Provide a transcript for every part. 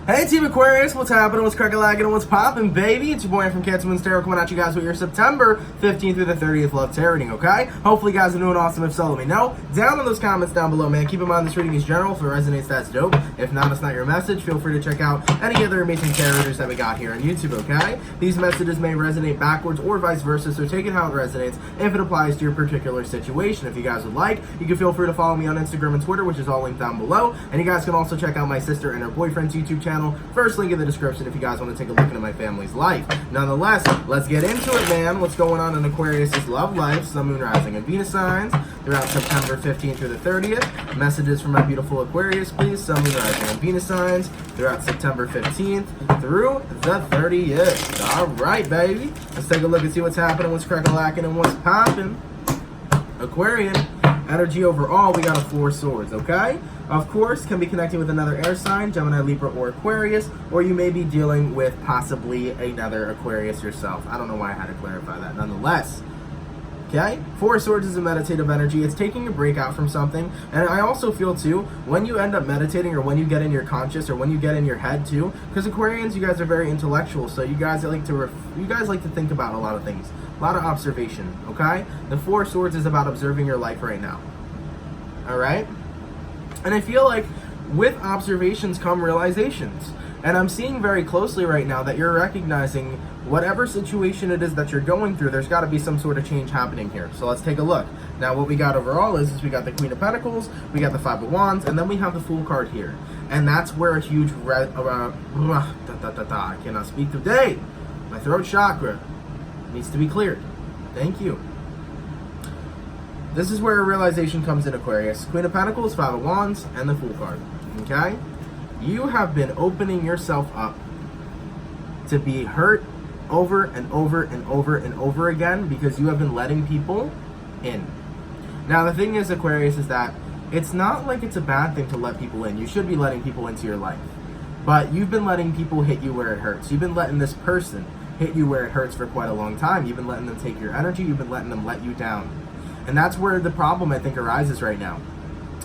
Hey Team Aquarius, what's happening, what's crackalacking, and what's poppin', baby? It's your boy from CancerMoonsTarot coming at you guys with your September 15th through the 30th love tarot reading, okay? Hopefully you guys are doing awesome. If so, let me know down in those comments down below, man. Keep in mind this reading is general. If it resonates, that's dope. If not, it's not your message. Feel free to check out any other amazing tarot readers that we got here on YouTube, okay? These messages may resonate backwards or vice versa, so take it how it resonates if it applies to your particular situation. If you guys would like, you can feel free to follow me on Instagram and Twitter, which is all linked down below. And you guys can also check out my sister and her boyfriend's YouTube channel. First link in the description if you guys want to take a look into my family's life. Nonetheless, let's get into it, man. What's going on in Aquarius' love life, Sun, Moon, Rising, and Venus signs throughout September 15th through the 30th. Messages from my beautiful Aquarius, please. Sun, Moon, Rising, and Venus signs throughout September 15th through the 30th. All right, baby. Let's take a look and see what's happening, what's crack-a-lacking, and what's popping. Aquarian energy overall, we got a 4 swords, okay? Of course, can be connecting with another air sign, Gemini, Libra, or Aquarius, or you may be dealing with possibly another Aquarius yourself. I don't know why I had to clarify that. Nonetheless, okay? 4 swords is a meditative energy. It's taking a break out from something. And I also feel, too, when you end up meditating or when you get in your conscious or when you get in your head, too, because Aquarians, you guys are very intellectual, so you guys like to think about a lot of things. A lot of observation, okay? The 4 swords is about observing your life right now. All right? And I feel like with observations come realizations. And I'm seeing very closely right now that you're recognizing whatever situation it is that you're going through, there's got to be some sort of change happening here. So let's take a look. Now what we got overall is we got the Queen of Pentacles, we got the Five of Wands, and then we have the Fool card here. And that's where a huge I cannot speak today. My throat chakra needs to be cleared. Thank you. This is where a realization comes in, Aquarius. Queen of Pentacles, Five of Wands, and the Fool card. Okay? You have been opening yourself up to be hurt over and over and over and over again because you have been letting people in. Now, the thing is, Aquarius, is that it's not like it's a bad thing to let people in. You should be letting people into your life. But you've been letting people hit you where it hurts. You've been letting this person hit you where it hurts for quite a long time. You've been letting them take your energy. You've been letting them let you down. And that's where the problem, I think, arises right now.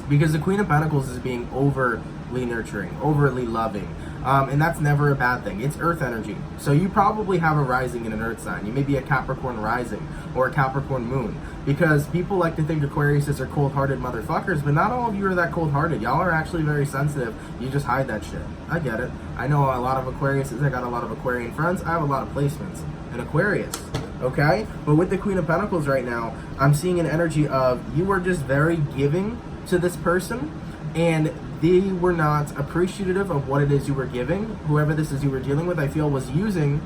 Because the Queen of Pentacles is being overly nurturing, overly loving. And that's never a bad thing. It's earth energy. So you probably have a rising in an earth sign. You may be a Capricorn rising or a Capricorn moon. Because people like to think Aquariuses are cold-hearted motherfuckers, but not all of you are that cold-hearted. Y'all are actually very sensitive. You just hide that shit. I get it. I know a lot of Aquariuses. I got a lot of Aquarian friends. I have a lot of placements in Aquarius. Okay? But with the Queen of Pentacles right now, I'm seeing an energy of you are just very giving to this person, and they were not appreciative of what it is you were giving. Whoever this is you were dealing with, I feel, was using,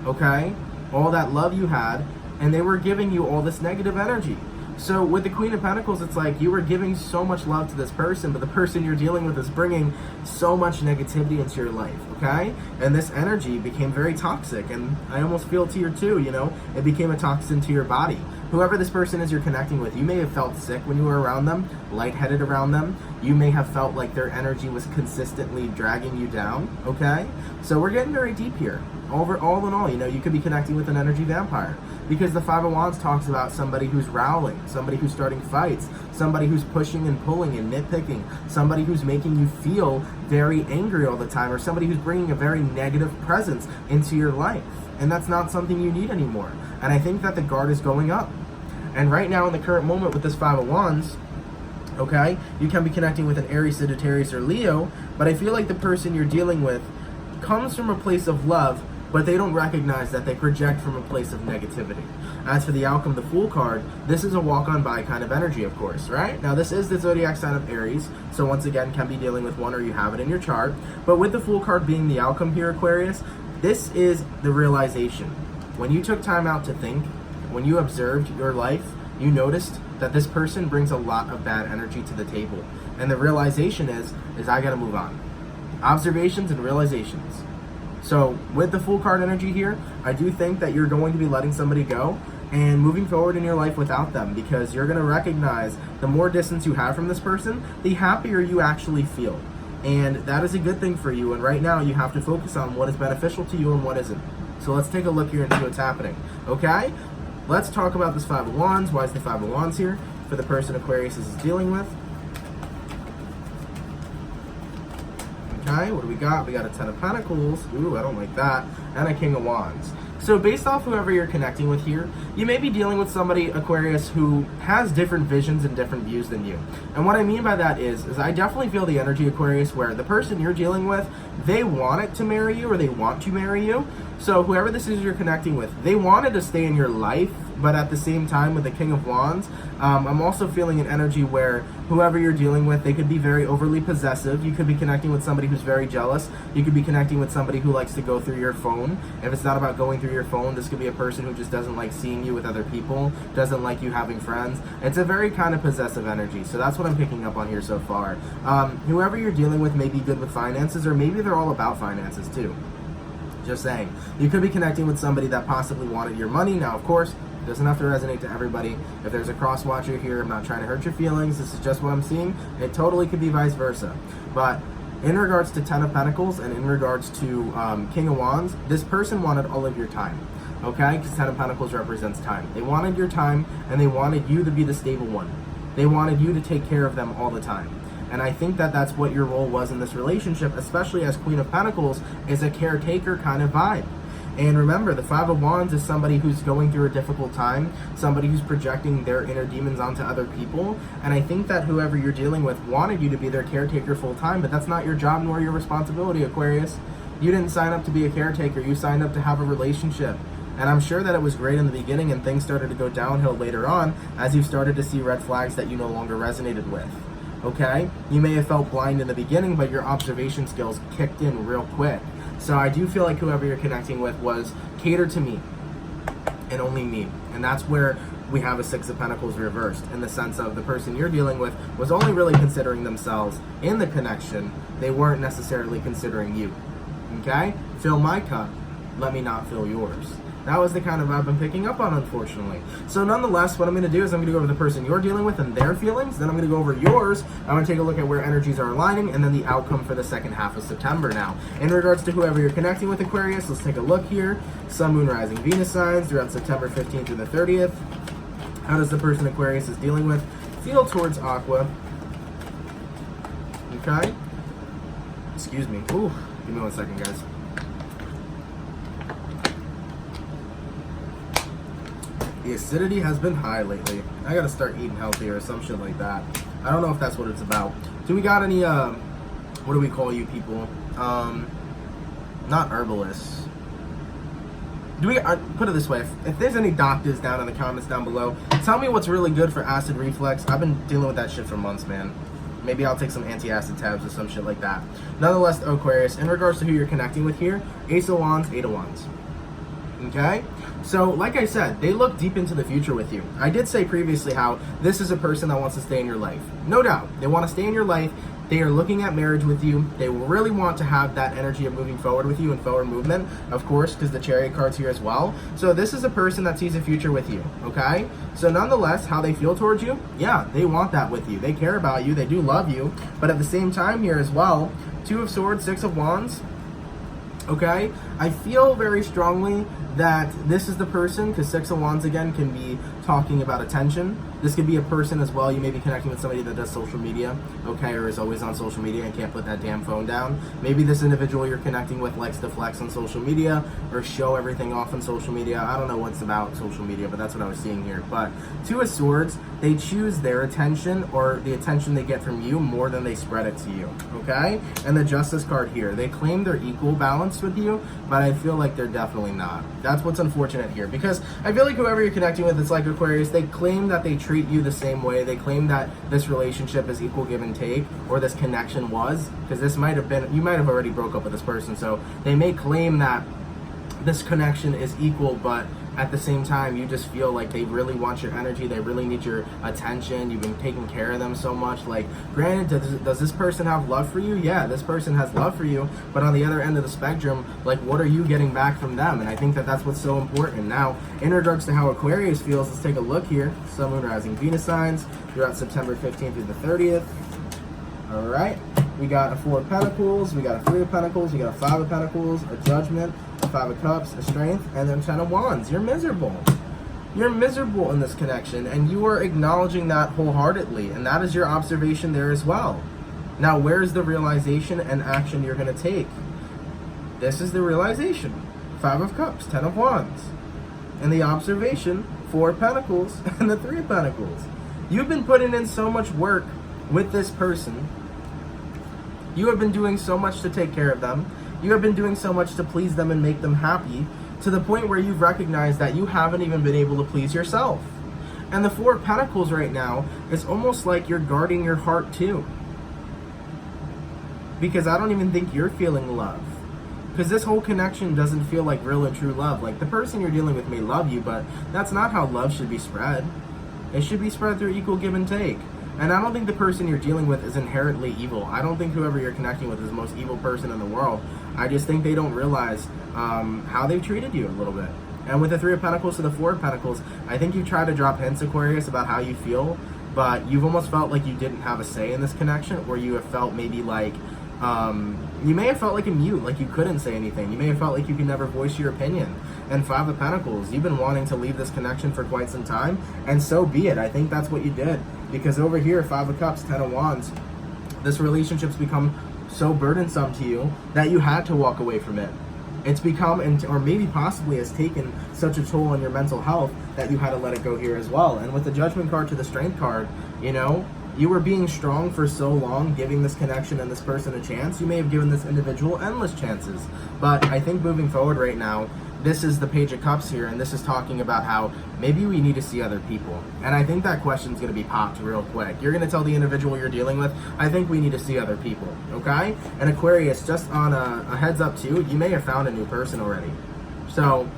okay, all that love you had, and they were giving you all this negative energy. So with the Queen of Pentacles, it's like you were giving so much love to this person, but the person you're dealing with is bringing so much negativity into your life, okay? And this energy became very toxic, and I almost feel to your too, you know? It became a toxin to your body. Whoever this person is you're connecting with, you may have felt sick when you were around them, lightheaded around them. You may have felt like their energy was consistently dragging you down, okay? So we're getting very deep here. All in all, you know, you could be connecting with an energy vampire. Because the Five of Wands talks about somebody who's rowling, somebody who's starting fights, somebody who's pushing and pulling and nitpicking, somebody who's making you feel very angry all the time, or somebody who's bringing a very negative presence into your life. And that's not something you need anymore. And I think that the guard is going up. And right now in the current moment with this Five of Wands, okay, you can be connecting with an Aries, Sagittarius, or Leo, but I feel like the person you're dealing with comes from a place of love, but they don't recognize that they project from a place of negativity. As for the outcome, the Fool card, this is a walk-on-by kind of energy, of course, right? Now, this is the zodiac sign of Aries, so once again, can be dealing with one or you have it in your chart. But with the Fool card being the outcome here, Aquarius, this is the realization. When you took time out to think, when you observed your life, you noticed that this person brings a lot of bad energy to the table. And the realization is I gotta move on. Observations and realizations. So with the Fool card energy here, I do think that you're going to be letting somebody go and moving forward in your life without them, because you're going to recognize the more distance you have from this person, the happier you actually feel. And that is a good thing for you. And right now you have to focus on what is beneficial to you and what isn't. So let's take a look here and see what's happening. Okay? Let's talk about this Five of Wands. Why is the Five of Wands here for the person Aquarius is dealing with? Okay, what do we got? We got a Ten of Pentacles. Ooh, I don't like that. And a King of Wands. So based off whoever you're connecting with here, you may be dealing with somebody, Aquarius, who has different visions and different views than you. And what I mean by that is I definitely feel the energy, Aquarius, where the person you're dealing with, they want it to marry you or they want to marry you. So whoever this is you're connecting with, they wanted to stay in your life, but at the same time with the King of Wands, I'm also feeling an energy where whoever you're dealing with, they could be very overly possessive. You could be connecting with somebody who's very jealous. You could be connecting with somebody who likes to go through your phone. If it's not about going through your phone, this could be a person who just doesn't like seeing you with other people, doesn't like you having friends. It's a very kind of possessive energy. So that's what I'm picking up on here so far. Whoever you're dealing with may be good with finances, or maybe they're all about finances too. Just saying. You could be connecting with somebody that possibly wanted your money. Now, of course, it doesn't have to resonate to everybody. If there's a cross watcher here, I'm not trying to hurt your feelings. This is just what I'm seeing. It totally could be vice versa. But in regards to Ten of Pentacles and in regards to King of Wands, this person wanted all of your time. Okay? Because Ten of Pentacles represents time. They wanted your time, and they wanted you to be the stable one. They wanted you to take care of them all the time. And I think that that's what your role was in this relationship, especially as Queen of Pentacles is a caretaker kind of vibe. And remember, the Five of Wands is somebody who's going through a difficult time, somebody who's projecting their inner demons onto other people. And I think that whoever you're dealing with wanted you to be their caretaker full time, but that's not your job nor your responsibility, Aquarius. You didn't sign up to be a caretaker, you signed up to have a relationship. And I'm sure that it was great in the beginning and things started to go downhill later on as you started to see red flags that you no longer resonated with. Okay? You may have felt blind in the beginning, but your observation skills kicked in real quick. So I do feel like whoever you're connecting with was catered to me and only me. And that's where we have a Six of Pentacles reversed, in the sense of the person you're dealing with was only really considering themselves in the connection. They weren't necessarily considering you. Okay? Fill my cup, let me not fill yours. That was the kind of vibe I'm picking up on, unfortunately. So nonetheless, what I'm going to do is I'm going to go over the person you're dealing with and their feelings. Then I'm going to go over yours. I'm going to take a look at where energies are aligning and then the outcome for the second half of September now. In regards to whoever you're connecting with, Aquarius, let's take a look here. Sun, Moon, Rising, Venus signs throughout September 15th through the 30th. How does the person Aquarius is dealing with feel towards Aqua? Okay. Excuse me. Ooh, give me 1 second, guys. The acidity has been high lately. I gotta start eating healthier or some shit like that. I don't know if that's what it's about. Do we got any, what do we call you people? Not herbalists. Do we, put it this way, if there's any doctors down in the comments down below, tell me what's really good for acid reflux. I've been dealing with that shit for months, man. Maybe I'll take some anti-acid tabs or some shit like that. Nonetheless, Aquarius, in regards to who you're connecting with here, Ace of Wands, Eight of Wands. Okay? So, like I said, they look deep into the future with you. I did say previously how this is a person that wants to stay in your life. No doubt. They want to stay in your life. They are looking at marriage with you. They really want to have that energy of moving forward with you and forward movement, of course, because the Chariot card's here as well. So this is a person that sees a future with you, okay? So nonetheless, how they feel towards you, yeah, they want that with you. They care about you. They do love you. But at the same time here as well, Two of Swords, Six of Wands, okay? I feel very strongly that this is the person, because Six of Wands again can be talking about attention. This could be a person as well. You may be connecting with somebody that does social media, okay, or is always on social media and can't put that damn phone down. Maybe this individual you're connecting with likes to flex on social media or show everything off on social media. I don't know what's about social media, but that's what I was seeing here. But Two of Swords, they choose their attention or the attention they get from you more than they spread it to you, okay? And the Justice card here, they claim they're equal balance with you, but I feel like they're definitely not. That's what's unfortunate here, because I feel like whoever you're connecting with, it's like Aquarius, they claim that they treat you the same way. They claim that this relationship is equal give and take, or this connection was, because this might have been, you might have already broke up with this person, so they may claim that this connection is equal, but at the same time, you just feel like they really want your energy, they really need your attention, you've been taking care of them so much. Like, granted, does this person have love for you? Yeah, this person has love for you, but on the other end of the spectrum, like, what are you getting back from them? And I think that that's what's so important. Now, in regards to how Aquarius feels, let's take a look here. Sun, Moon, Rising, Venus signs throughout September 15th through the 30th. All right, we got a Four of Pentacles, we got a Three of Pentacles, we got a Five of Pentacles, a Judgment, a Five of Cups, a Strength, and then Ten of Wands. You're miserable. You're miserable in this connection, and you are acknowledging that wholeheartedly, and that is your observation there as well. Now, where's the realization and action you're going to take? This is the realization. 5 of Cups, 10 of Wands. And the observation, 4 of Pentacles, and the 3 of Pentacles. You've been putting in so much work with this person. You have been doing so much to take care of them. You have been doing so much to please them and make them happy, to the point where you've recognized that you haven't even been able to please yourself. And the 4 of Pentacles right now, it's almost like you're guarding your heart too. Because I don't even think you're feeling love. Because this whole connection doesn't feel like real and true love. Like, the person you're dealing with may love you, but that's not how love should be spread. It should be spread through equal give and take. And I don't think the person you're dealing with is inherently evil. I don't think whoever you're connecting with is the most evil person in the world. I just think they don't realize how they've treated you a little bit. And with the 3 of Pentacles to the 4 of Pentacles, I think you try to drop hints, Aquarius, about how you feel, but you've almost felt like you didn't have a say in this connection, or you have felt maybe like, you may have felt like a mute, like you couldn't say anything. You may have felt like you could never voice your opinion. And 5 of Pentacles, you've been wanting to leave this connection for quite some time, and so be it. I think that's what you did. Because over here, 5 of Cups, 10 of Wands, this relationship's become so burdensome to you that you had to walk away from it. It's become, or maybe possibly has taken such a toll on your mental health that you had to let it go here as well. And with the Judgment card to the Strength card, you know, you were being strong for so long, giving this connection and this person a chance. You may have given this individual endless chances. But I think moving forward right now, this is the Page of Cups here, and this is talking about how maybe we need to see other people. And I think that question's going to be popped real quick. You're going to tell the individual you're dealing with, I think we need to see other people, okay? And Aquarius, just on a heads up too, you may have found a new person already. So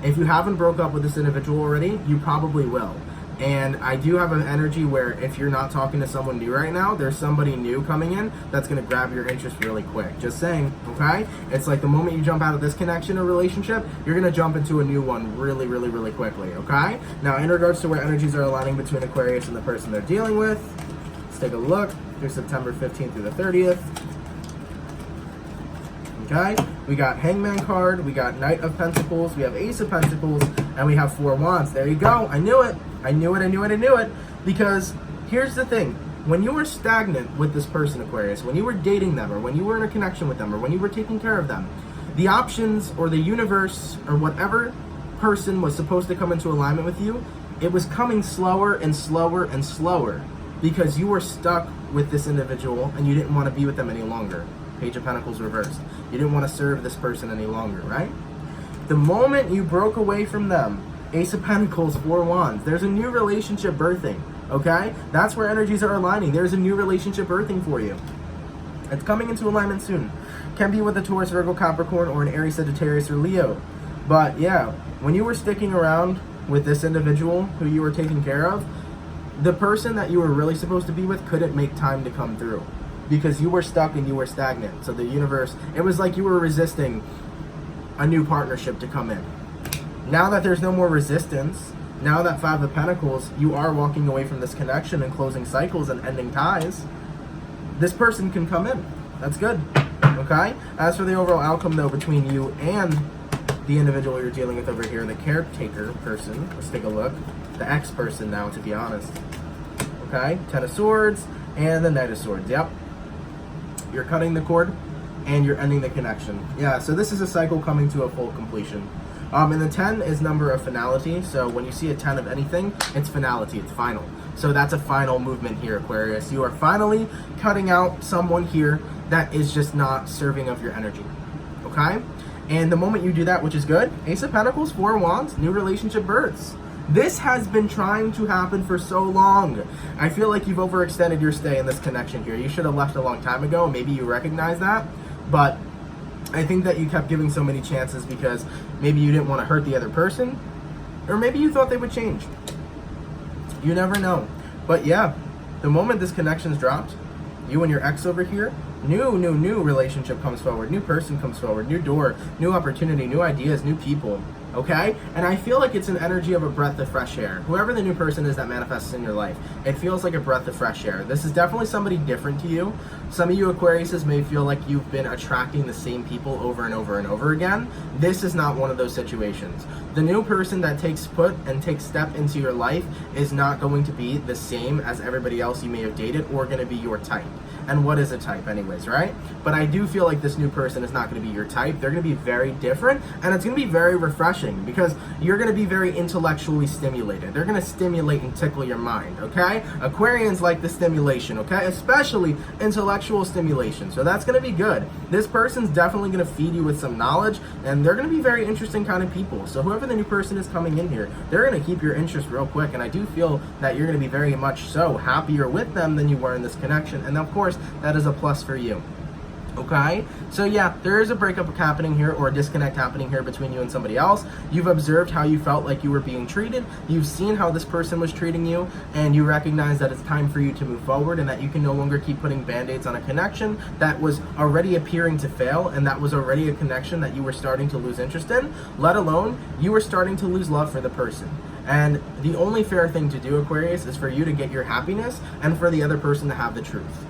if you haven't broke up with this individual already, you probably will. And I do have an energy where if you're not talking to someone new right now, there's somebody new coming in that's going to grab your interest really quick. Just saying, okay? It's like the moment you jump out of this connection or relationship, you're going to jump into a new one really, really, really quickly, okay? Now, in regards to where energies are aligning between Aquarius and the person they're dealing with, let's take a look through September 15th through the 30th. Okay, we got Hangman card, we got Knight of Pentacles, we have Ace of Pentacles, and we have 4 Wands. There you go. I knew it. I knew it. Because here's the thing. When you were stagnant with this person, Aquarius, when you were dating them, or when you were in a connection with them, or when you were taking care of them, the options or the universe or whatever person was supposed to come into alignment with you, it was coming slower and slower and slower because you were stuck with this individual and you didn't want to be with them any longer. Page of Pentacles reversed. You didn't want to serve this person any longer, right? The moment you broke away from them, Ace of Pentacles, 4 Wands, there's a new relationship birthing, okay? That's where energies are aligning. There's a new relationship birthing for you. It's coming into alignment soon. Can be with a Taurus, Virgo, Capricorn, or an Aries, Sagittarius, or Leo. But yeah, when you were sticking around with this individual who you were taking care of, the person that you were really supposed to be with couldn't make time to come through because you were stuck and you were stagnant. So the universe, it was like you were resisting a new partnership to come in. Now that there's no more resistance, now that 5 of Pentacles, you are walking away from this connection and closing cycles and ending ties, this person can come in. That's good, okay? As for the overall outcome, though, between you and the individual you're dealing with over here, the caretaker person, let's take a look. The ex-person now, to be honest. Okay, 10 of Swords and the Knight of Swords, yep. You're cutting the cord and you're ending the connection. Yeah, so this is a cycle coming to a full completion. And the 10 is number of finality, so when you see a 10 of anything, it's finality, it's final. So that's a final movement here, Aquarius. You are finally cutting out someone here that is just not serving of your energy, okay? And the moment you do that, which is good, Ace of Pentacles, 4 Wands, new relationship births. This has been trying to happen for so long. I feel like you've overextended your stay in this connection here. You should have left a long time ago. Maybe you recognize that, but I think that you kept giving so many chances because maybe you didn't want to hurt the other person, or maybe you thought they would change. You never know. But yeah, the moment this connection's dropped, you and your ex over here, new relationship comes forward, new person comes forward, new door, new opportunity, new ideas, new people. okay? And I feel like it's an energy of a breath of fresh air. Whoever the new person is that manifests in your life, it feels like a breath of fresh air. This is definitely somebody different to you. Some of you Aquariuses may feel like you've been attracting the same people over and over and over again. This is not one of those situations. The new person that takes step into your life is not going to be the same as everybody else you may have dated or going to be your type. And what is a type anyways, right? But I do feel like this new person is not going to be your type. They're going to be very different, and it's going to be very refreshing because you're going to be very intellectually stimulated. They're going to stimulate and tickle your mind, okay? Aquarians like the stimulation, okay? Especially intellectual stimulation. So that's going to be good. This person's definitely going to feed you with some knowledge, and they're going to be very interesting kind of people. So whoever the new person is coming in here, they're going to keep your interest real quick, and I do feel that you're going to be very much so happier with them than you were in this connection. And of course, that is a plus for you. Okay, so yeah, there is a breakup happening here or a disconnect happening here between you and somebody else. You've observed how you felt like you were being treated. You've seen how this person was treating you, and you recognize that it's time for you to move forward and that you can no longer keep putting band-aids on a connection that was already appearing to fail, and that was already a connection that you were starting to lose interest in, let alone you were starting to lose love for the person. And the only fair thing to do, Aquarius, is for you to get your happiness and for the other person to have the truth.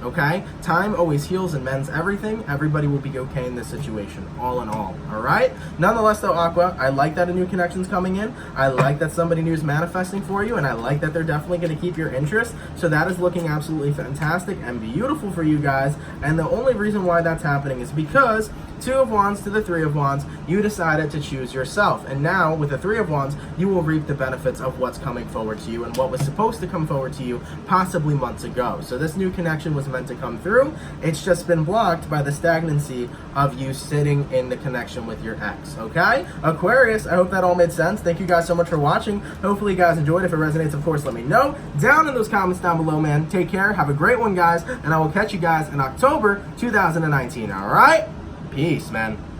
Okay? Time always heals and mends everything. Everybody will be okay in this situation, all in all. Alright? Nonetheless, though, Aqua, I like that a new connection's coming in. I like that somebody new is manifesting for you, and I like that they're definitely going to keep your interest. So that is looking absolutely fantastic and beautiful for you guys. And the only reason why that's happening is because 2 of Wands to the 3 of Wands, you decided to choose yourself. And now, with the 3 of Wands, you will reap the benefits of what's coming forward to you and what was supposed to come forward to you possibly months ago. So this new connection was meant to come through. It's just been blocked by the stagnancy of you sitting in the connection with your ex, okay? Aquarius, I hope that all made sense. Thank you guys so much for watching. Hopefully you guys enjoyed. If it resonates, of course, let me know down in those comments down below, man. Take care. Have a great one, guys. And I will catch you guys in October 2019, all right? Peace, man.